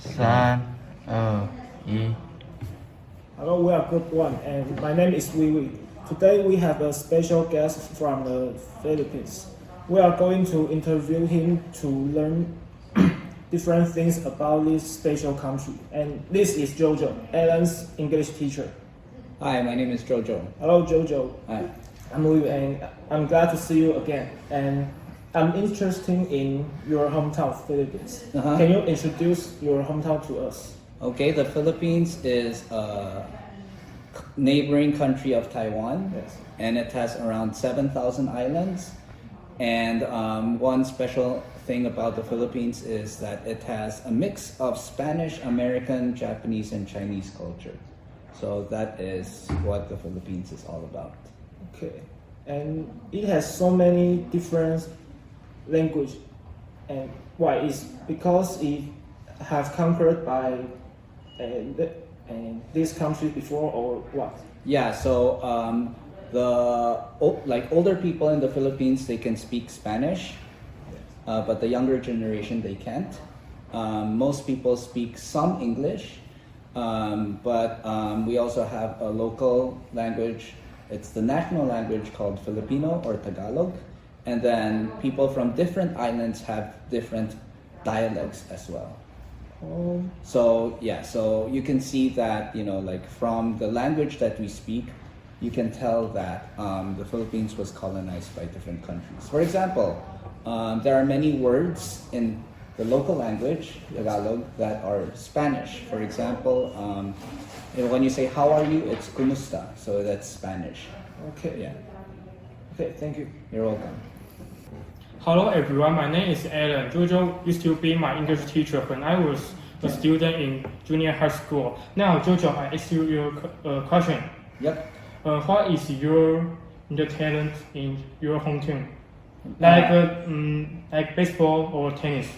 三、二、一。 Hello, we are Group 1, and my name is Wee. Today we have a special guest from the Philippines. We are going to interview him to learn different things about this special country. And this is Jojo, Alan's English teacher. Hi, my name is Jojo. Hello, Jojo. Hi. I'm Wee, and I'm glad to see you again. And I'm interested in your hometown, Philippines. Can you introduce your hometown to us? Okay, the Philippines is a neighboring country of Taiwan, Yes. and it has around 7,000 islands. And one special thing about the Philippines is that it has a mix of Spanish, American, Japanese, and Chinese culture. So that is what the Philippines is all about. Okay. And it has so many different language. And why? Is because it have conquered by this country before, or what? Yeah, so older people in the Philippines, they can speak Spanish, but the younger generation, they can't. Most people speak some English, but we also have a local language. It's the national language called Filipino or Tagalog. And then people from different islands have different dialects as well. So you can see that, like from the language that we speak, you can tell that the Philippines was colonized by different countries. For example, there are many words in the local language, Tagalog, that are Spanish. For example, when you say how are you, it's kumusta, so that's Spanish. Okay. Yeah, Okay, thank you. you're welcome. Hello everyone, my name is Alan. Jojo used to be my English teacher when I was a student in junior high school. Now, Jojo, I ask you your question. Yep. What is your talent in your hometown? Like baseball or tennis?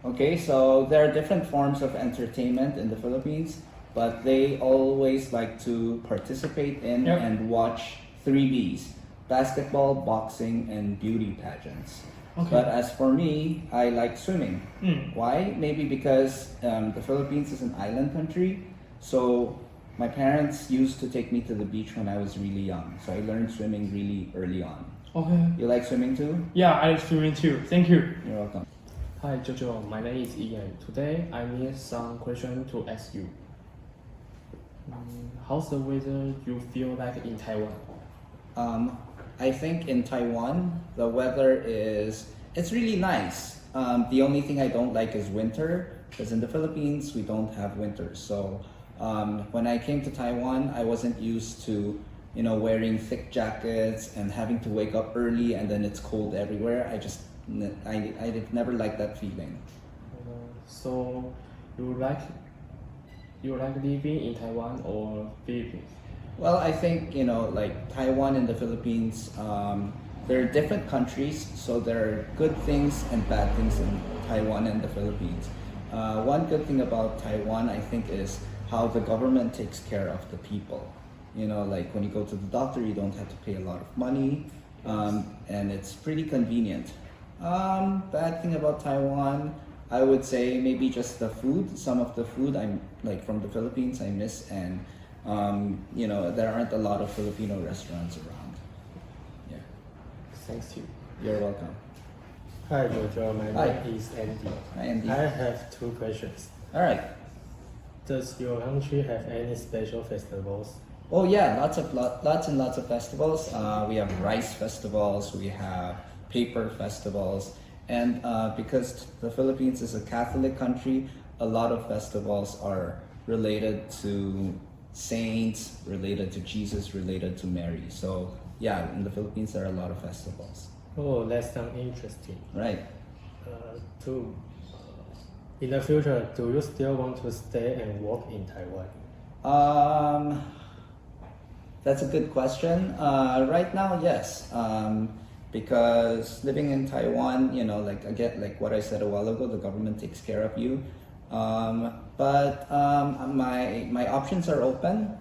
Okay, so there are different forms of entertainment in the Philippines, but they always like to participate in and watch 3Bs: basketball, boxing, and beauty pageants. Okay. But as for me, I like swimming. Why? Maybe because the Philippines is an island country, so my parents used to take me to the beach when I was really young. So I learned swimming really early on. Okay. You like swimming too? Yeah, I like swimming too. Thank you. You're welcome. Hi Jojo, my name is Ian. Today I need some question to ask you. How's the weather you feel like in Taiwan? I think in Taiwan, the weather it's really nice. The only thing I don't like is winter, because in the Philippines, we don't have winter. So when I came to Taiwan, I wasn't used to, wearing thick jackets and having to wake up early and then it's cold everywhere. I did never like that feeling. So you like living in Taiwan or Philippines? Well, I think, like Taiwan and the Philippines, they're different countries, so there are good things and bad things in Taiwan and the Philippines. One good thing about Taiwan, I think, is how the government takes care of the people. Like when you go to the doctor, you don't have to pay a lot of money, and it's pretty convenient. Bad thing about Taiwan, I would say maybe just the food. Some of the food from the Philippines I miss, and there aren't a lot of Filipino restaurants around. Yeah. Thanks you. You're welcome. Hi Jojo, my Hi. name is Andy. Hi, Andy. I have two questions. All right. Does your country have any special festivals? Oh yeah, lots and lots of festivals. We have rice festivals, we have paper festivals, and because the Philippines is a Catholic country, a lot of festivals are related to saints, related to Jesus, related to Mary. So yeah, in the Philippines there are a lot of festivals. Oh, that sounds interesting. Right. In the future, do you still want to stay and work in Taiwan? That's a good question. Right now, yes. Because living in Taiwan, like what I said a while ago, the government takes care of you. But my options are open.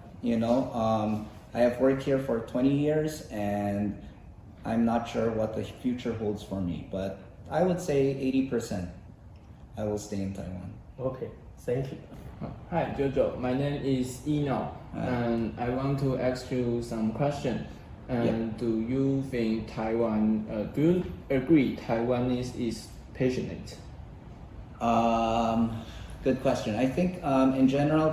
I have worked here for 20 years, and I'm not sure what the future holds for me. But I would say 80%. I will stay in Taiwan. Okay, thank you. Hi, Jojo. My name is Eno, and I want to ask you some question. And do you think Taiwan? Do you agree Taiwanese is passionate? Good question. I think in general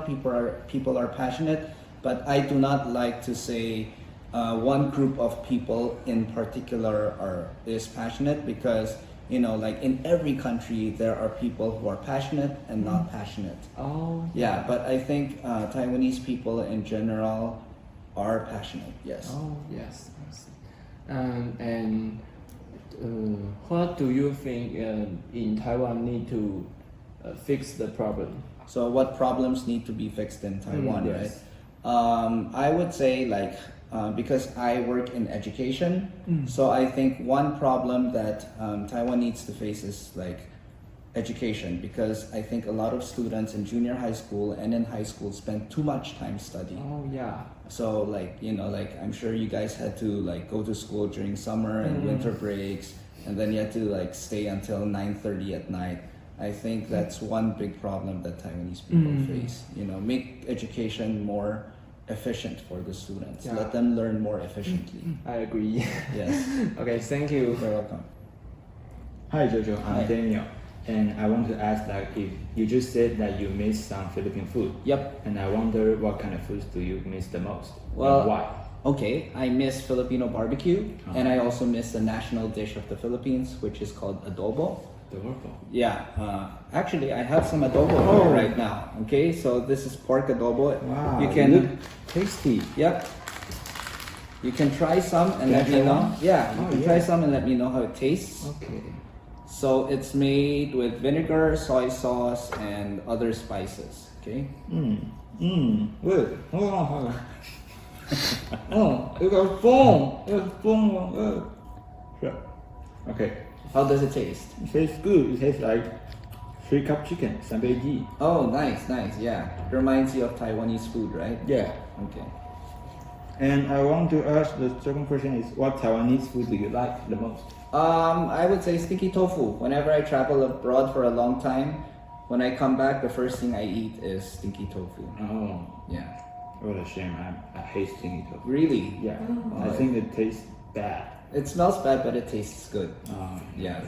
people are passionate, but I do not like to say one group of people in particular is passionate, because like in every country there are people who are passionate and not passionate. Oh. Yeah, but I think Taiwanese people in general are passionate. Yes. Oh yes. And what do you think in Taiwan need to fix the problem? So what problems need to be fixed in Taiwan, yes. right? I would say because I work in education, so I think one problem that Taiwan needs to face is education, because I think a lot of students in junior high school and in high school spend too much time studying. Oh yeah. So I'm sure you guys had to go to school during summer and winter breaks, and then you had to stay until 9:30 at night. I think that's one big problem that Taiwanese people face. Make education more efficient for the students. Yeah. Let them learn more efficiently. I agree. Yes. Okay, thank you. You're welcome. Hi Jojo, Hi. I'm Daniel, and I want to ask if you just said that you miss some Philippine food. Yep. And I wonder what kind of foods do you miss the most? Well, and why? Okay, I miss Filipino barbecue, Uh-huh. and I also miss the national dish of the Philippines, which is called adobo. Adorable. Yeah, actually, I have some adobo here right now. Okay, so this is pork adobo. Wow, You it can, look tasty. yep. You can try some and Can I let me try know. one? Yeah, you Oh, can yeah. try some and let me know how it tastes. Okay. So it's made with vinegar, soy sauce, and other spices. Okay. Good. Hold on, hold on. Oh, it got foam. It's foam. Sure. Okay. How does it taste? It tastes good. It tastes like 3-cup chicken, sambeji. Oh, nice, nice. Yeah, reminds you of Taiwanese food, right? Yeah. Okay. And I want to ask the second question is, what Taiwanese food do you like the most? I would say sticky tofu. Whenever I travel abroad for a long time, when I come back, the first thing I eat is sticky tofu. Oh, Yeah. what a shame. I hate stinky tofu. Really? Yeah, I think it tastes bad. It smells bad, but it tastes good. Yeah.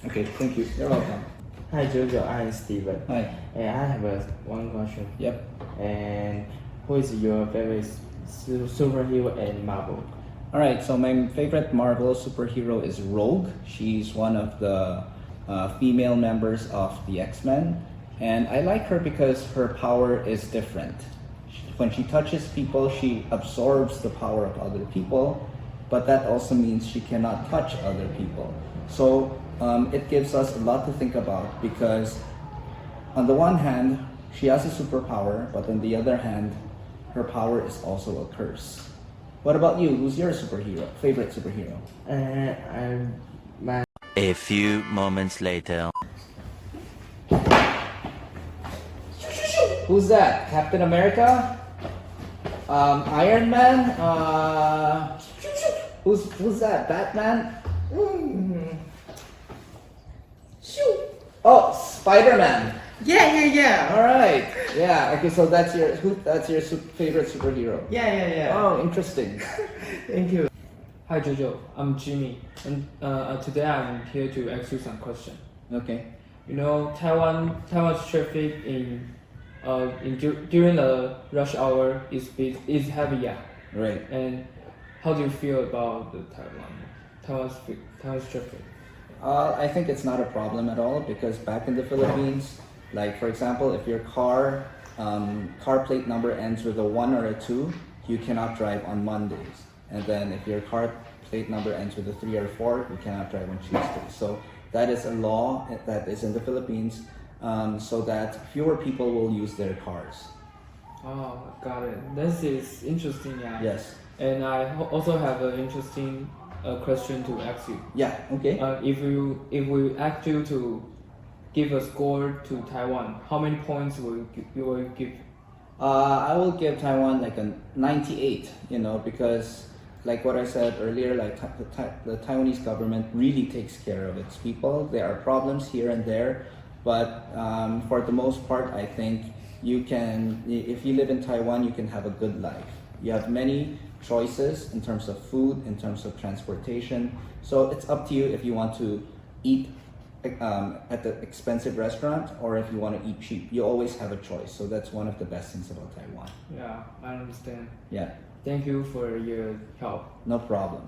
Okay, thank you. You're welcome. Hi Jojo, I'm Steven. Hi. And I have one question. Yep. And who is your favorite superhero and Marvel? All right. So my favorite Marvel superhero is Rogue. She's one of the female members of the X-Men, and I like her because her power is different. When she touches people, she absorbs the power of other people, but that also means she cannot touch other people. So it gives us a lot to think about, because on the one hand, she has a superpower, but on the other hand, her power is also a curse. What about you? Who's your favorite superhero? A few moments later. Who's that? Captain America? Iron Man? Who's that? Batman? Oh, Spider-Man. Yeah. All right. Yeah. Okay. So that's your favorite superhero. Yeah. Oh, interesting. Thank you. Hi Jojo, I'm Jimmy, and today I'm here to ask you some question. Okay. Taiwan's traffic during the rush hour is heavy, yeah. Right. And how do you feel about the Taiwan's traffic? I think it's not a problem at all, because back in the Philippines, like for example, if your car plate number ends with a 1 or a 2, you cannot drive on Mondays. And then if your car plate number ends with a 3 or 4, you cannot drive on Tuesdays. So that is a law that is in the Philippines, so that fewer people will use their cars. Oh, got it. This is interesting, yeah. Yes. And I also have an interesting question to ask you. Yeah. Okay. If we ask you to give a score to Taiwan, how many points will you give? I will give Taiwan like a 98. Because like what I said earlier, like the Taiwanese government really takes care of its people. There are problems here and there, But for the most part, I think you can, if you live in Taiwan, you can have a good life. You have many choices in terms of food, in terms of transportation. So it's up to you if you want to eat at the expensive restaurant or if you want to eat cheap. You always have a choice. So that's one of the best things about Taiwan. Yeah, I understand. Yeah, Thank you for your help. no problem.